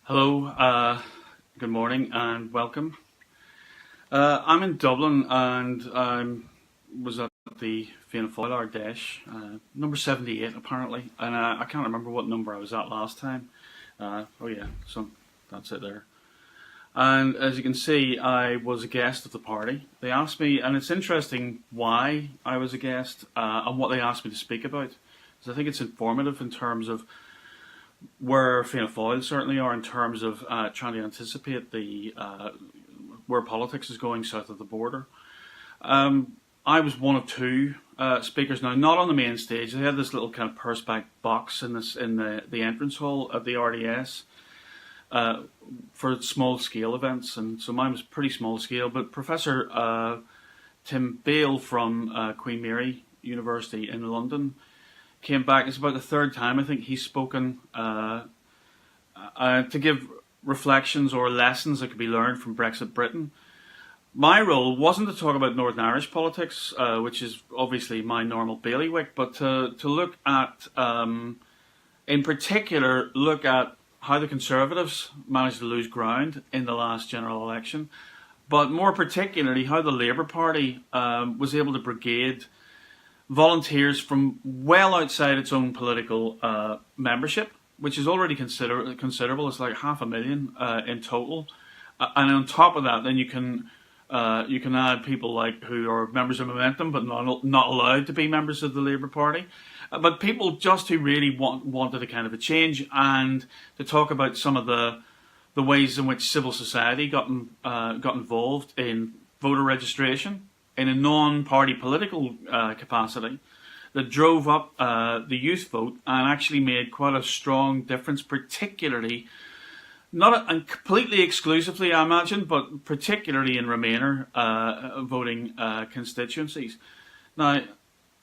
Hello, good morning and welcome. I'm in Dublin and I was at the Fianna Fáil Ard number 78 apparently, and I can't remember what number I was at last time. Oh yeah, so that's it there. And as you can see, I was a guest of the party. They asked me, and it's interesting why I was a guest and what they asked me to speak about. So I think it's informative in terms of where Fianna Fáil certainly are in terms of trying to anticipate the where politics is going south of the border. I was one of two speakers now, not on the main stage. They had this little kind of perspex box in the entrance hall of the RDS for small scale events, and so mine was pretty small scale. But Professor Tim Bale from Queen Mary University in London came back. It's about the third time I think he's spoken to give reflections or lessons that could be learned from Brexit Britain. My role wasn't to talk about Northern Irish politics, which is obviously my normal bailiwick, but to look at, in particular, look at how the Conservatives managed to lose ground in the last general election, but more particularly how the Labour Party was able to brigade volunteers from well outside its own political membership, which is already considerable. It's like 500,000 in total, and on top of that, then you can add people like who are members of Momentum but not allowed to be members of the Labour Party, but people just who really wanted a kind of a change, and to talk about some of the ways in which civil society got involved in voter registration in a non-party political capacity that drove up the youth vote and actually made quite a strong difference, particularly, not completely exclusively, I imagine, but particularly in Remainer voting constituencies. Now,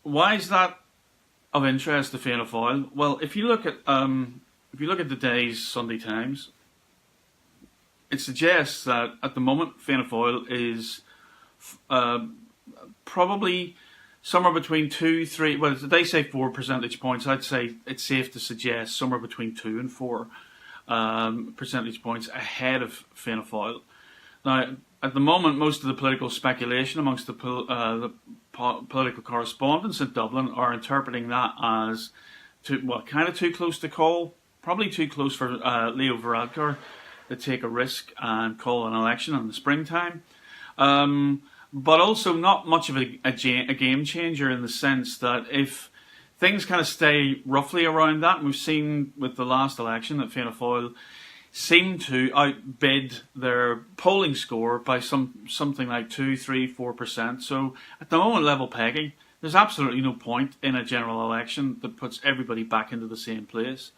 why is that of interest to Fianna Fáil? Well, if you look at today's Sunday Times, it suggests that at the moment Fianna Fáil is probably somewhere between 2-3, well, they say 4 percentage points. I'd say it's safe to suggest somewhere between 2 and 4 percentage points ahead of Fianna Fáil. Now, at the moment, most of the political speculation amongst the political correspondents in Dublin are interpreting that as kind of too close to call, probably too close for Leo Varadkar to take a risk and call an election in the springtime. But also not much of a game changer in the sense that if things kind of stay roughly around that, and we've seen with the last election that Fianna Fáil seemed to outbid their polling score by something like 2-3-4%. So at the moment, level pegging, there's absolutely no point in a general election that puts everybody back into the same place.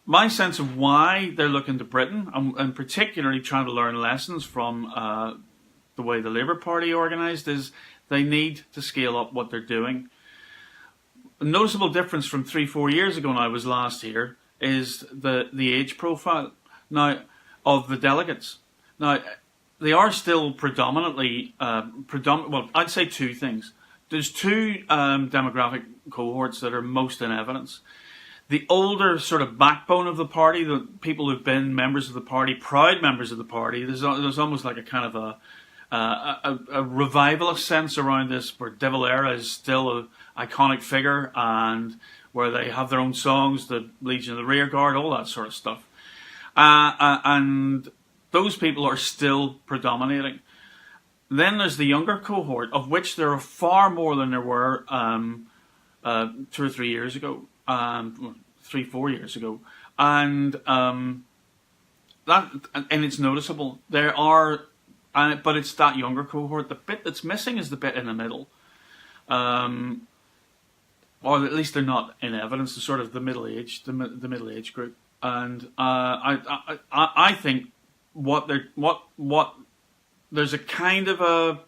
My sense of why they're looking to Britain, and particularly trying to learn lessons from the way the Labour Party organised, is they need to scale up what they're doing. A noticeable difference from 3-4 years ago when I was last here is the age profile now of the delegates. Now, they are still predominantly, well, I'd say two things. There's two demographic cohorts that are most in evidence. The older sort of backbone of the party, the people who've been members of the party, proud members of the party, there's almost like a kind of a revivalist sense around this, where De Valera is still an iconic figure, and where they have their own songs, the Legion of the Rearguard, all that sort of stuff. And those people are still predominating. Then there's the younger cohort, of which there are far more than there were 2 or 3 years ago, 3-4 years ago, and it's noticeable. There are. But it's that younger cohort. The bit that's missing is the bit in the middle, or at least they're not in evidence. The sort of the middle age group, and I think there's a kind of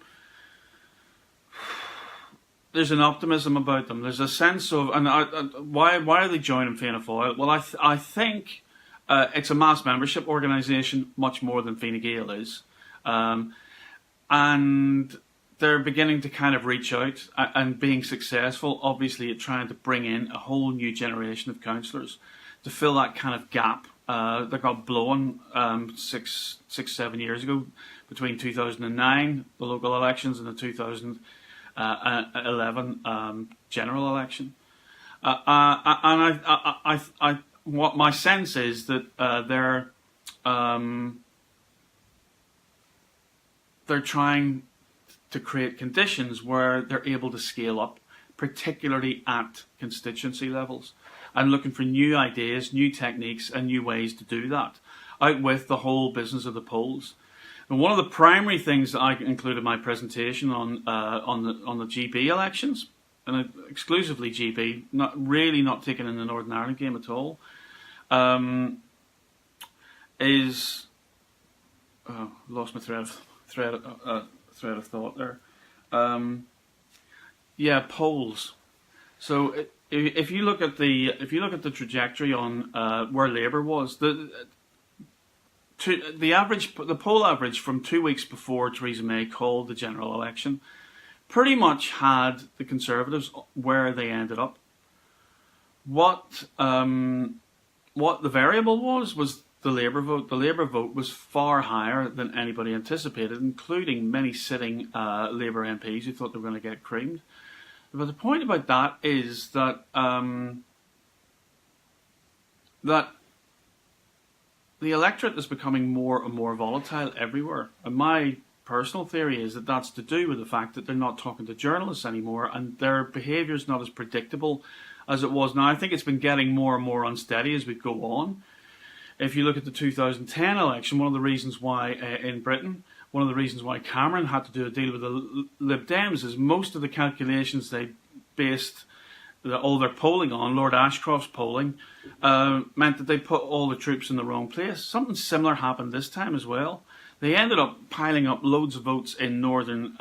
there's an optimism about them. There's a sense of, and why are they joining Fianna Fáil? Well, I think it's a mass membership organisation much more than Fine Gael is. And they're beginning to kind of reach out and being successful, obviously, at trying to bring in a whole new generation of councillors to fill that kind of gap that got blown 7 years ago between 2009, the local elections, and the 2011 general election. What my sense is that they're trying to create conditions where they're able to scale up, particularly at constituency levels, and looking for new ideas, new techniques, and new ways to do that, out with the whole business of the polls. And one of the primary things that I included in my presentation on the GB elections, and exclusively GB, not taken in the Northern Ireland game at all, is lost my thread of thought there. Polls. So if you look at the trajectory on where Labour was, the poll average from 2 weeks before Theresa May called the general election pretty much had the Conservatives where they ended up. What the variable was the Labour vote. The Labour vote was far higher than anybody anticipated, including many sitting Labour MPs who thought they were going to get creamed. But the point about that is that that the electorate is becoming more and more volatile everywhere. And my personal theory is that that's to do with the fact that they're not talking to journalists anymore, and their behaviour is not as predictable as it was. Now, I think it's been getting more and more unsteady as we go on. If you look at the 2010 election, one of the reasons why in Britain, one of the reasons why Cameron had to do a deal with the Lib Dems is most of the calculations they based all their polling on, Lord Ashcroft's polling, meant that they put all the troops in the wrong place. Something similar happened this time as well. They ended up piling up loads of votes in northern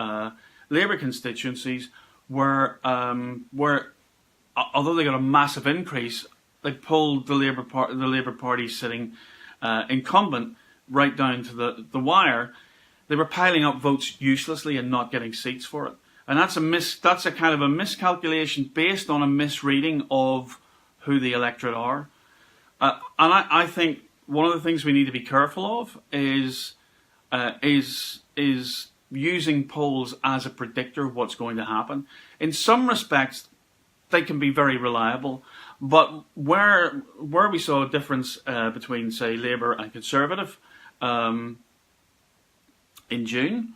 Labour constituencies where although they got a massive increase, they pulled the Labour Party sitting incumbent right down to the wire. They were piling up votes uselessly and not getting seats for it. And that's a kind of a miscalculation based on a misreading of who the electorate are. And I think one of the things we need to be careful of is using polls as a predictor of what's going to happen. In some respects, they can be very reliable, but where we saw a difference between, say, Labour and Conservative in June,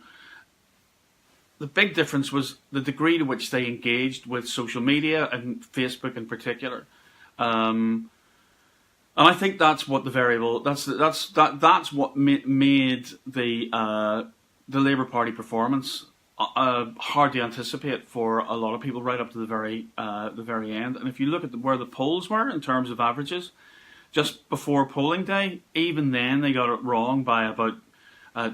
the big difference was the degree to which they engaged with social media and Facebook in particular. And I think that's what the variable. That's what made the Labour Party performance hard to anticipate for a lot of people right up to the very end. And if you look at where the polls were in terms of averages, just before polling day, even then they got it wrong by about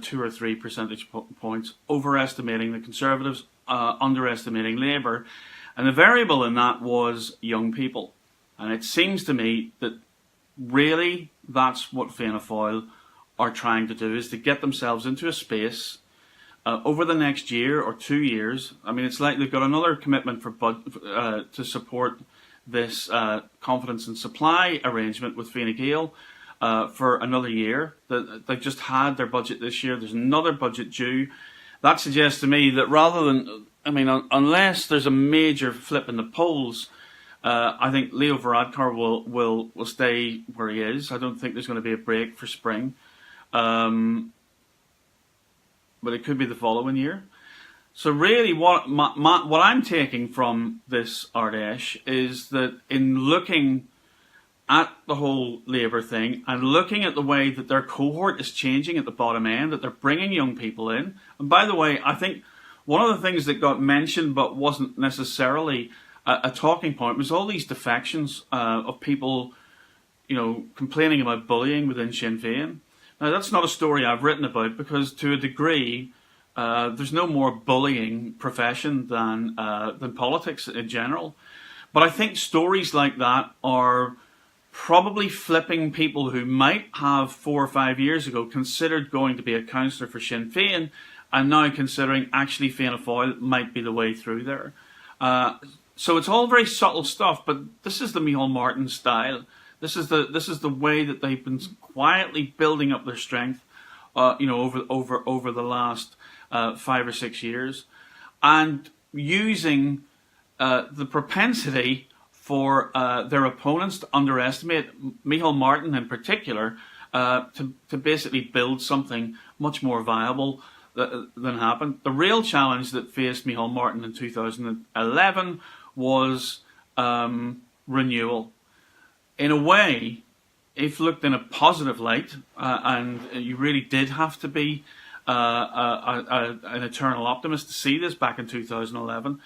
2 or 3 percentage points, overestimating the Conservatives, underestimating Labour, and the variable in that was young people. And it seems to me that really that's what Fianna Fáil are trying to do, is to get themselves into a space over the next year or 2 years. I mean, it's like they've got another commitment to support this confidence and supply arrangement with Fine Gael for another year. They've just had their budget this year. There's another budget due. That suggests to me that rather than, unless there's a major flip in the polls, I think Leo Varadkar will stay where he is. I don't think there's going to be a break for spring. But it could be the following year. So really what I'm taking from this Ardèche is that in looking at the whole Labour thing and looking at the way that their cohort is changing at the bottom end, that they're bringing young people in. And by the way, I think one of the things that got mentioned but wasn't necessarily a talking point was all these defections of people, complaining about bullying within Sinn Féin. Now, that's not a story I've written about because, to a degree, there's no more bullying profession than politics in general. But I think stories like that are probably flipping people who might have 4 or 5 years ago considered going to be a councillor for Sinn Féin and now considering actually Fianna Fáil might be the way through there. So it's all very subtle stuff, but this is the Micheál Martin style. This is the way that they've been quietly building up their strength, over the last 5 or 6 years, and using the propensity for their opponents to underestimate Micheál Martin in particular, to basically build something much more viable than happened. The real challenge that faced Micheál Martin in 2011 was renewal. In a way, if looked in a positive light, and you really did have to be an eternal optimist to see this back in 2011,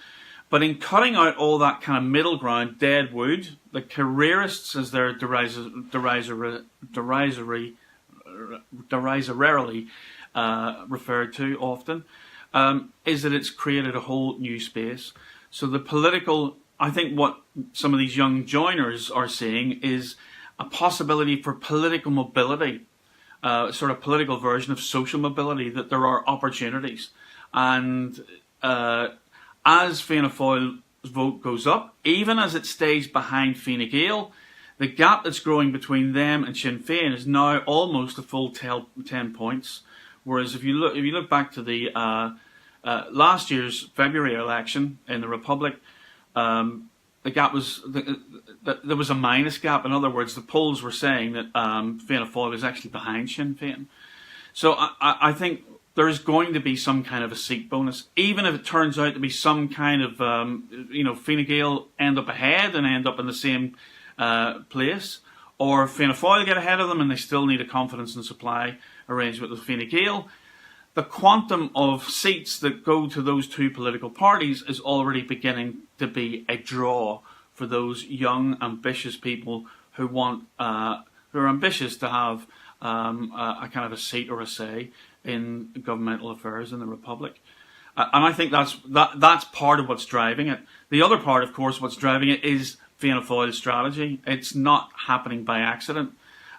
but in cutting out all that kind of middle ground, dead wood, the careerists, as they're derisorially referred to often, is that it's created a whole new space. So the political, I think what some of these young joiners are seeing is a possibility for political mobility, sort of political version of social mobility, that there are opportunities. And as Fianna Fáil's vote goes up, even as it stays behind Fine Gael, the gap that's growing between them and Sinn Féin is now almost a full 10 points. Whereas if you look back to the last year's February election in the Republic, the gap was there was a minus gap. In other words, the polls were saying that Fianna Fáil is actually behind Sinn Féin. So I think there is going to be some kind of a seat bonus, even if it turns out to be some kind of Fine Gael end up ahead and end up in the same place, or Fianna Fáil get ahead of them and they still need a confidence and supply arrangement with Fine Gael. The quantum of seats that go to those two political parties is already beginning to be a draw for those young, ambitious people who want, who are ambitious to have a kind of a seat or a say in governmental affairs in the Republic. And I think that's part of what's driving it. The other part, of course, what's driving it is Fianna Fáil's strategy. It's not happening by accident.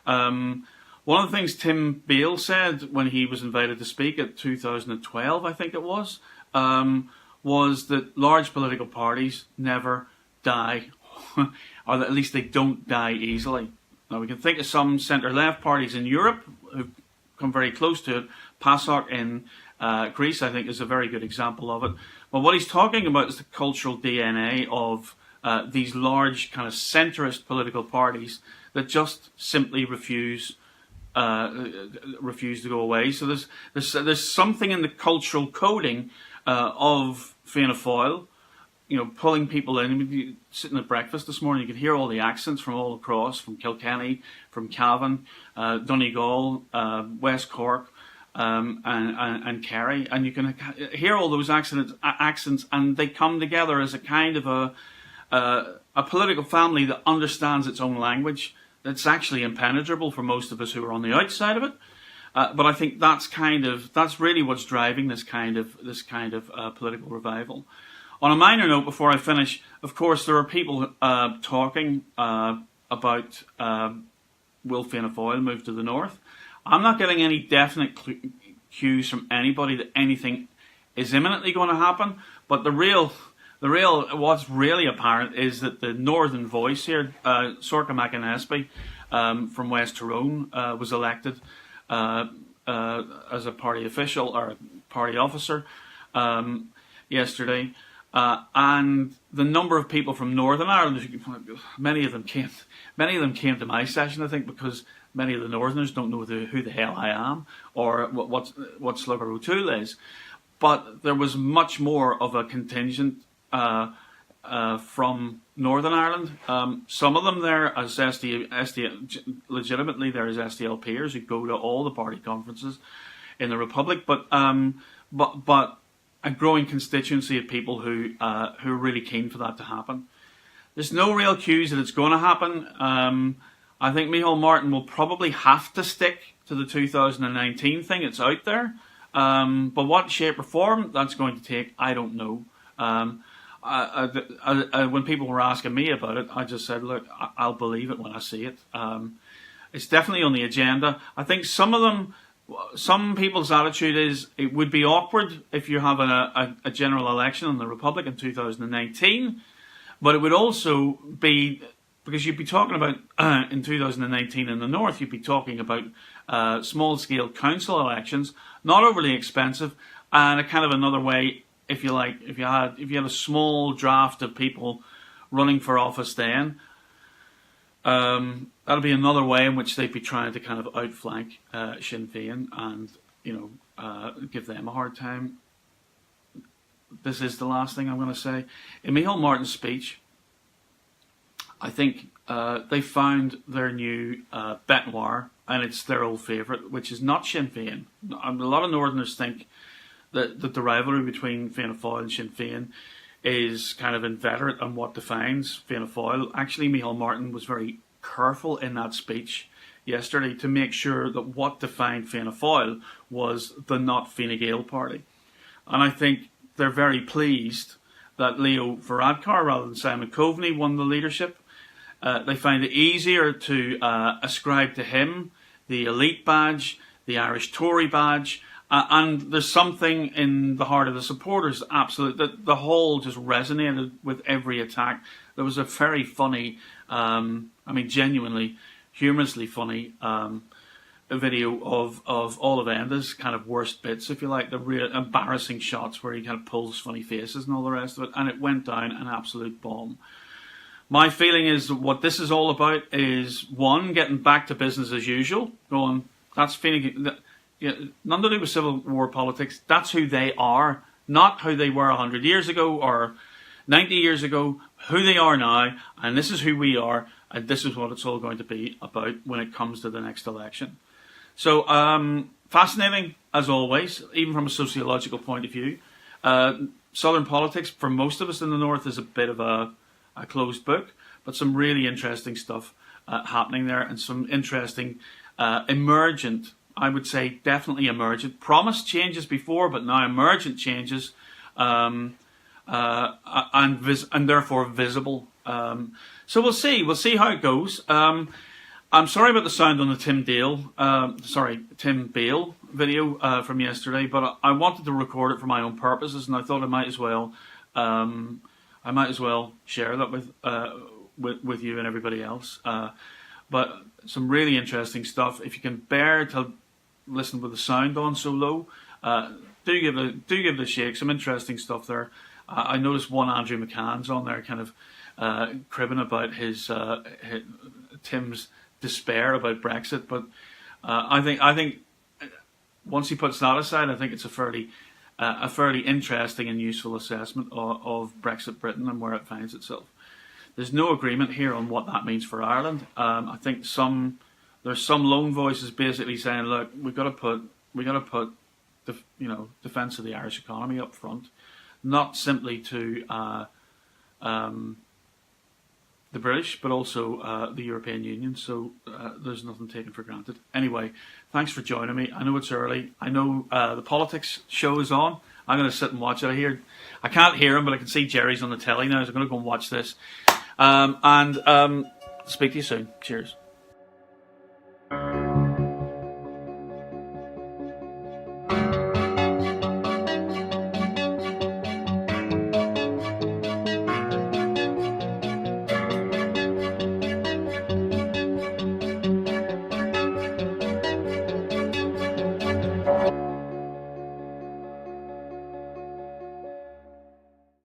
One of the things Tim Beale said when he was invited to speak at 2012, I think it was that large political parties never die, or that at least they don't die easily. Now, we can think of some centre-left parties in Europe who've come very close to it. PASOK in Greece, I think, is a very good example of it. But what he's talking about is the cultural DNA of these large kind of centrist political parties that just simply refuse to go away. So there's something in the cultural coding of Fianna Fáil, pulling people in. Sitting at breakfast this morning, you could hear all the accents from all across, from Kilkenny, from Cavan, Donegal, West Cork, and Kerry, and you can hear all those accents, and they come together as a kind of a political family that understands its own language. That's actually impenetrable for most of us who are on the outside of it. But I think that's really what's driving this kind of political revival. On a minor note, before I finish, of course, there are people talking about will Fianna Fáil move to the north. I'm not getting any definite cues from anybody that anything is imminently going to happen. But what's really apparent is that the northern voice here, Sorcha McAnespy from West Tyrone, was elected as a party official or party officer yesterday. And the number of people from Northern Ireland, many of them came to my session, I think, because many of the Northerners don't know who the hell I am or what Slugger O'Toole is. But there was much more of a contingent from Northern Ireland. Some of them there as legitimately there as SDLPers who go to all the party conferences in the Republic, but a growing constituency of people who are really keen for that to happen. There's no real cues that it's going to happen. I think Micheál Martin will probably have to stick to the 2019 thing. It's out there. But what shape or form that's going to take, I don't know. When people were asking me about it, I just said, look, I'll believe it when I see it. It's definitely on the agenda. I think some people's attitude is it would be awkward if you have a general election in the Republic in 2019, but it would also be because you'd be talking about in 2019 in the north, you'd be talking about small-scale council elections, not overly expensive, and a kind of another way, if you like, if you had a small draft of people running for office, then that'll be another way in which they'd be trying to kind of outflank Sinn Féin and give them a hard time. This is the last thing I'm going to say. In Micheál Martin's speech, I think they found their new bête noire, and it's their old favourite, which is not Sinn Féin. A lot of Northerners think that the rivalry between Fianna Fáil and Sinn Féin is kind of inveterate on what defines Fianna Fáil. Actually, Micheál Martin was very careful in that speech yesterday to make sure that what defined Fianna Fáil was the not Fine Gael party. And I think they're very pleased that Leo Varadkar rather than Simon Coveney won the leadership. They find it easier to ascribe to him the elite badge, the Irish Tory badge, and there's something in the heart of the supporters, absolutely. The whole just resonated with every attack. There was a very funny, genuinely, humorously funny a video of Olive Enda's kind of worst bits, if you like, the real embarrassing shots where he kind of pulls funny faces and all the rest of it, and it went down an absolute bomb. My feeling is that what this is all about is, one, getting back to business as usual, going, that's feeling, none to do with Civil War politics, that's who they are, not how they were 100 years ago or 90 years ago, who they are now, and this is who we are, and this is what it's all going to be about when it comes to the next election. So, fascinating, as always, even from a sociological point of view. Southern politics, for most of us in the north, is a bit of a closed book, but some really interesting stuff happening there, and some interesting emergent, I would say definitely emergent, promised changes before, but now emergent changes, and therefore visible. So we'll see how it goes. I'm sorry about the sound on the Tim Bale video from yesterday, but I wanted to record it for my own purposes, and I thought I might as well share that with you and everybody else. But some really interesting stuff. If you can bear to listen with the sound on so low, do give it a shake. Some interesting stuff there. I noticed one Andrew McCann's on there, kind of cribbing about his Tim's despair about Brexit. But I think once he puts that aside, I think it's a fairly interesting and useful assessment of Brexit Britain and where it finds itself. There's no agreement here on what that means for Ireland. I think there's some lone voices basically saying, look, we got to put defence of the Irish economy up front, not simply to the British, but also the European Union. So there's nothing taken for granted. Anyway, thanks for joining me. I know it's early. I know the politics show is on. I'm going to sit and watch it. I can't hear him, but I can see Jerry's on the telly now, so I'm going to go and watch this. And speak to you soon. Cheers.